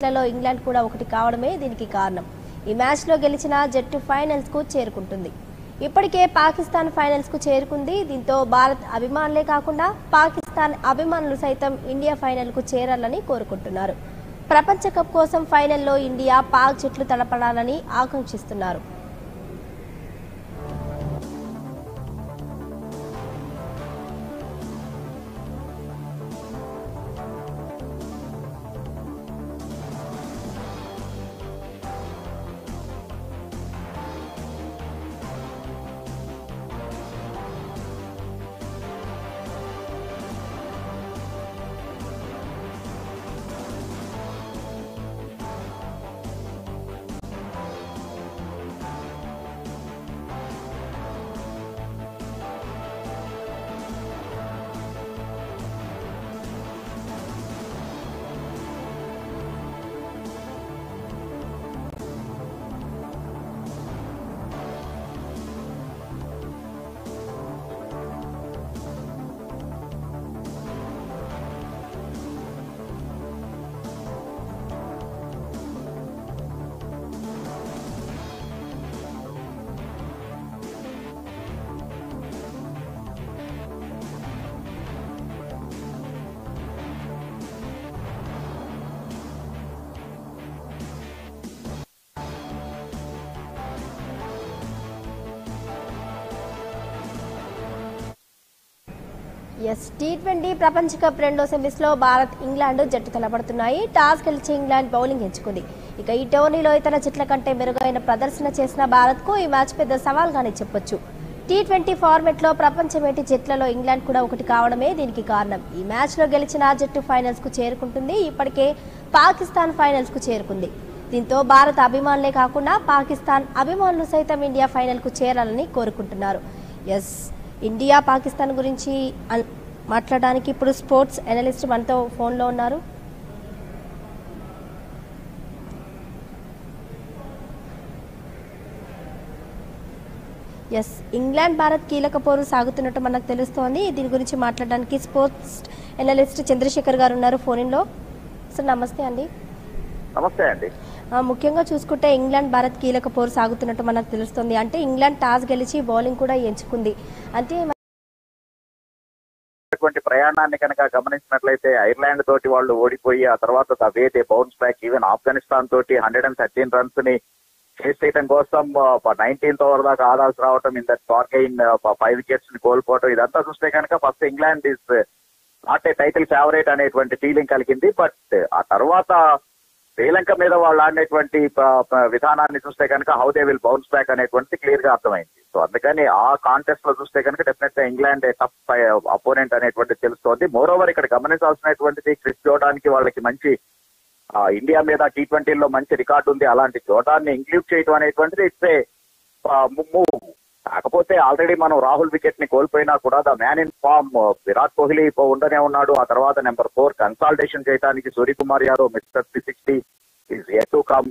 జట్లలో England కూడా ఒకటి కావడమే దీనికి కారణం. ఈ మ్యాచ్ లో గెలిచిన జట్టు ఫైనల్స్ కు చేరుకుంటుంది. ఇప్పటికే పాకిస్తాన్ ఫైనల్స్ కు చేరుకుంది. దీంతో భారత్ అభిమానులే కాకుండా పాకిస్తాన్ అభిమానులు సైతం ఇండియా ఫైనల్ కు చేరాలని కోరుకుంటున్నారు. ప్రపంచ కప్ కోసం ఫైనల్లో ఇండియా పాక్ జట్లు తలపడాలని ఆకాంక్షిస్తున్నారు. టీ20 ప్రపంచ కప్ రెండో సెమీస్ లో భారత్ ఇంగ్లాండ్ జట్టు తలపడుతున్నాయి. టాస్ గెలిచి ఇంగ్లాండ్ బౌలింగ్ ఎంచుకుంది. ఇక ఈ టోర్నీలో ఇతర జట్ల కంటే మెరుగైన ప్రదర్శన చేసిన భారత్ కు ఈ మ్యాచ్ పెద్ద సవాల్గానే చెప్పొచ్చు. టీ20 ఫార్మెట్ లో ప్రపంచమేటి జట్లలో ఇంగ్లాండ్ కూడా ఒకటి కావడమే దీనికి కారణం. ఈ మ్యాచ్ లో గెలిచిన జట్టు ఫైనల్స్ కు చేరుకుంటుంది. ఇప్పటికే పాకిస్తాన్ ఫైనల్స్ కు చేరుకుంది. దీంతో భారత అభిమానులే కాకుండా పాకిస్తాన్ అభిమానులు సైతం ఇండియా ఫైనల్ కు చేరాలని కోరుకుంటున్నారు. ఇండియా పాకిస్తాన్ గురించి మాట్లాడడానికి ఇప్పుడు స్పోర్ట్స్ అనలిస్ట్ మనతో ఫోన్లో ఉన్నారు. ఇంగ్లాండ్ భారత్ కీలక పోరు సాగుతున్నట్టు మనకు తెలుస్తోంది. దీని గురించి మాట్లాడడానికి స్పోర్ట్స్ అనలిస్ట్ చంద్రశేఖర్ గారు ఉన్నారు ఫోన్లో. సార్ నమస్తే అండి. నమస్తే అండి. ముఖ్యంగా చూసుకుంటే ఇంగ్లాండ్ భారత్ కీలక పోరు సాగుతున్నట్టు మనకు తెలుస్తుంది. అంటే ఇంగ్లాండ్ టాస్ గెలిచి బౌలింగ్ కూడా ఎంచుకుంది. అంటే ప్రయాణాన్ని కనుక గమనించినట్లయితే ఐర్లాండ్ తోటి వాళ్ళు ఓడిపోయి ఆ తర్వాత అవే they bounce back. Even Afghanistan తోటి 113 రన్స్ ని చేస్ చేయడం కోసం 19th ఓవర్ దాకా ఆడాల్సి రావటం, ఇన్ దట్ ఫార్గెయిన్ 5 వికెట్స్ ని కోల్పోవటం, ఇదంతా చూస్తే కనుక first England is not a title favourite అనేటువంటి ఫీలింగ్ కలిగింది. బట్ ఆ తర్వాత శ్రీలంక మీద వాళ్ళు ఆడినటువంటి విధానాన్ని చూస్తే కనుక how they will bounce back అనేటువంటి క్లియర్ గా అర్థమైంది. సో అందుకని ఆ కాంటెస్ట్ లో చూస్తే కనుక డెఫినెట్ గా ఇంగ్లాండ్ టఫ్ అపోనెంట్ అనేటువంటిది తెలుస్తోంది. మోర్ ఓవర్ ఇక్కడ గమనించాల్సినటువంటిది క్రిస్ జోర్డాన్కి వాళ్ళకి మంచి ఇండియా మీద టీ20లో మంచి రికార్డు ఉంది. అలాంటి జోర్డాన్ని ఇంక్లూడ్ చేయడం అనేటువంటిది ఇట్స్ ఏ మూవ్. కాకపోతే ఆల్రెడీ మనం రాహుల్ వికెట్ ని కోల్పోయినా కూడా the man in form Virat Kohli ఉండనే ఉన్నాడు. ఆ తర్వాత నెంబర్ 4 కన్సాల్టేషన్ చేయడానికి Suryakumar Yadav mister 360 is yet to come.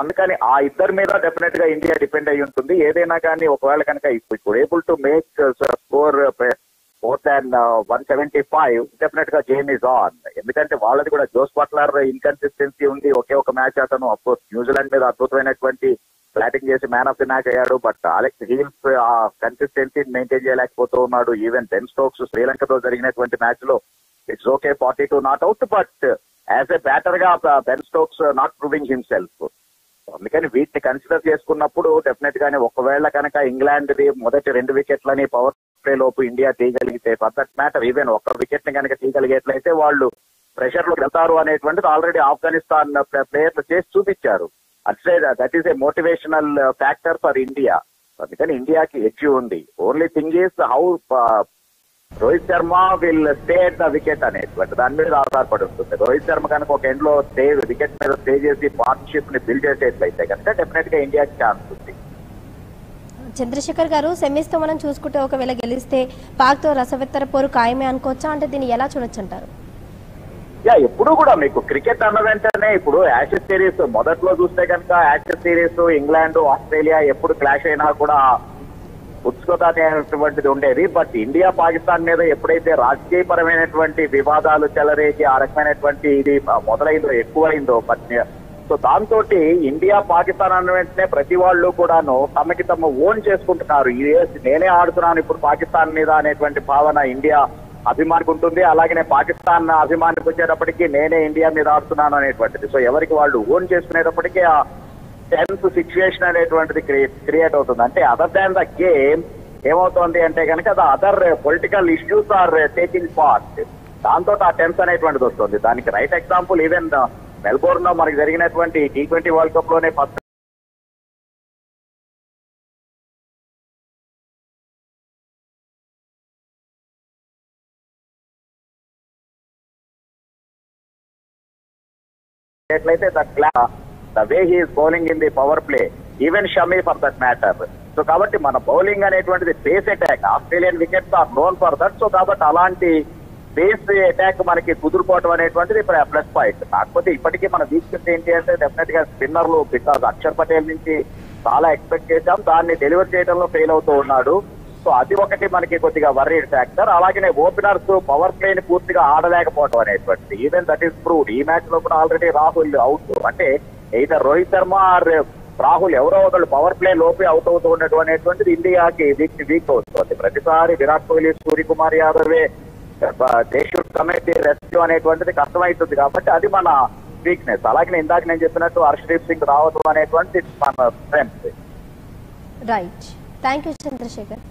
అందుకని ఆ ఇద్దరి మీద డెఫినెట్ గా ఇండియా డిపెండ్ అయి ఉంటుంది. ఏదైనా కానీ ఒకవేళ కనుక ఇప్పుడు able to make score more than 175 definite గా గేమ్ ఈజ్ ఆన్. ఎందుకంటే వాళ్ళది కూడా జోస్ బట్లర్ ఇన్కన్సిస్టెన్సీ ఉంది. ఒకే ఒక మ్యాచ్ అతను అఫ్కోర్స్ న్యూజిలాండ్ మీద అద్భుతమైనటువంటి బ్యాటింగ్ చేసి మ్యాన్ ఆఫ్ ది మ్యాచ్ అయ్యాడు. బట్ అలెక్స్ హీల్స్ ఆ కన్సిస్టెన్సీ మెయింటైన్ చేయలేకపోతూ ఉన్నాడు. ఈవెన్ బెన్ స్టోక్స్ శ్రీలంకతో జరిగినటువంటి మ్యాచ్ లో it's okay 42 not out, but as a batter గా Ben Stokes not proving himself. అందుకని వీటిని కన్సిడర్ చేసుకున్నప్పుడు డెఫినెట్ గానే ఒకవేళ కనుక ఇంగ్లాండ్ ది మొదటి 2 వికెట్లని పవర్ ప్లే లోపు ఇండియా తీయగలిగితే ఫర్ దట్ మ్యాటర్ ఈవెన్ ఒక వికెట్ ని కనుక తీయగలిగేట్లయితే వాళ్ళు ప్రెషర్ లో వెళ్తారు అనేటువంటిది ఆల్రెడీ ఆఫ్ఘనిస్తాన్ ప్లేయర్లు చేసి చూపించారు. అట్లే that is a motivational factor for India. అందుకని ఇండియాకి ఎడ్జ్ ఉంది. Only thing is how Rohit Sharma will stay at the wicket అనేటువంటి దాని మీద ఆధారపడి ఉంటుంది. రోహిత్ శర్మ కనుక ఒక ఎండ్ లో వికెట్ మీద స్టే చేసి పార్ట్నర్షిప్ ని బిల్డ్ చేసేట్లయితే కనుక డెఫినెట్ గా ఇండియాకి ఛాన్స్ ఉంది. చంద్రశేఖర్ గారు, సెమీస్ తో మనం చూసుకుంటే ఒకవేళ గెలిస్తే పాక్ తో రసవెత్తర పోరు ఖాయమే అనుకోవచ్చా? అంటే దీన్ని ఎలా చూడొచ్చు అంటారు? ఎప్పుడు కూడా మీకు క్రికెట్ అన్న వెంటనే ఇప్పుడు యాషెస్ సిరీస్ మొదట్లో చూస్తే కనుక యాషెస్ సిరీస్ ఇంగ్లాండ్ ఆస్ట్రేలియా ఎప్పుడు క్లాష్ అయినా కూడా ఉత్సుకత అనేటువంటిది ఉండేది. బట్ ఇండియా పాకిస్తాన్ మీద ఎప్పుడైతే రాజకీయపరమైనటువంటి వివాదాలు చెలరేగి ఆ రకమైనటువంటి ఇది మొదలైందో ఎక్కువైందో సో దాంతో ఇండియా పాకిస్తాన్ అన్న వెంటనే ప్రతి వాళ్ళు కూడాను తమకి తమ ఓన్ చేసుకుంటున్నారు. నేనే ఆడుతున్నాను ఇప్పుడు పాకిస్తాన్ మీద అనేటువంటి భావన ఇండియా అభిమానికి ఉంటుంది. అలాగనే పాకిస్తాన్ అభిమానికి వచ్చేటప్పటికీ నేనే ఇండియా మీద ఆడుతున్నాను అనేటువంటిది. సో ఎవరికి వాళ్ళు ఓన్ చేసుకునేటప్పటికీ ఆ టెన్స్ సిచ్యువేషన్ అనేటువంటిది క్రియేట్ అవుతుంది. అంటే అదర్ దాన్ ద గేమ్ ఏమవుతోంది అంటే కనుక the other political issues are taking part. దాంతో ఆ టెన్స్ అనేటువంటిది వస్తుంది. దానికి రైట్ ఎగ్జాంపుల్ ఈవెన్ మెల్బోర్న్ లో మనకి జరిగినటువంటి T20 వరల్డ్ కప్ లోనే ఫస్ట్ ఎట్లయితే the way he's bowling in the power play, even Shami for that matter. So కాబట్టి మన బౌలింగ్ అనేటువంటిది pace attack, Australian wickets are known for that. So కాబట్టి అలాంటి బేస్ అటాక్ మనకి కుదురుకోవటం అనేటువంటిది ప్లస్ పాయింట్. కాకపోతే ఇప్పటికీ మన వీక్నెస్ ఏంటి అంటే డెఫినెట్ గా స్పిన్నర్లు, బికాజ్ అక్షర్ పటేల్ నుంచి చాలా ఎక్స్పెక్ట్ చేశాం, దాన్ని డెలివర్ చేయడంలో ఫెయిల్ అవుతూ ఉన్నాడు. సో అది ఒకటి మనకి కొద్దిగా వర్రీడ్ ఫ్యాక్టర్. అలాగనే ఓపెనర్స్ పవర్ ప్లే ని పూర్తిగా ఆడలేకపోవడం అనేటువంటిది, ఈవెన్ దట్ ఈస్ ప్రూవ్డ్. ఈ మ్యాచ్ లో కూడా ఆల్రెడీ రాహుల్ అవుట్, అంటే either రోహిత్ శర్మ ఆర్ రాహుల్ ఎవరో ఒకళ్ళు పవర్ ప్లే లోపే అవుట్ అవుతూ ఉండటం అనేటువంటిది ఇండియాకి వీక్ అవుతుంది. ప్రతిసారి విరాట్ కోహ్లీ, సూర్యకుమార్ యాదవే they should commit the rescue అనేటువంటిది కష్టమవుతుంది. కాబట్టి అది మన వీక్నెస్. అలాగే ఇందాక నేను చెప్పినట్టు హర్షదీప్ సింగ్ రావడం అనేటువంటిది మన strength. Right, thank you Chandrasekhar.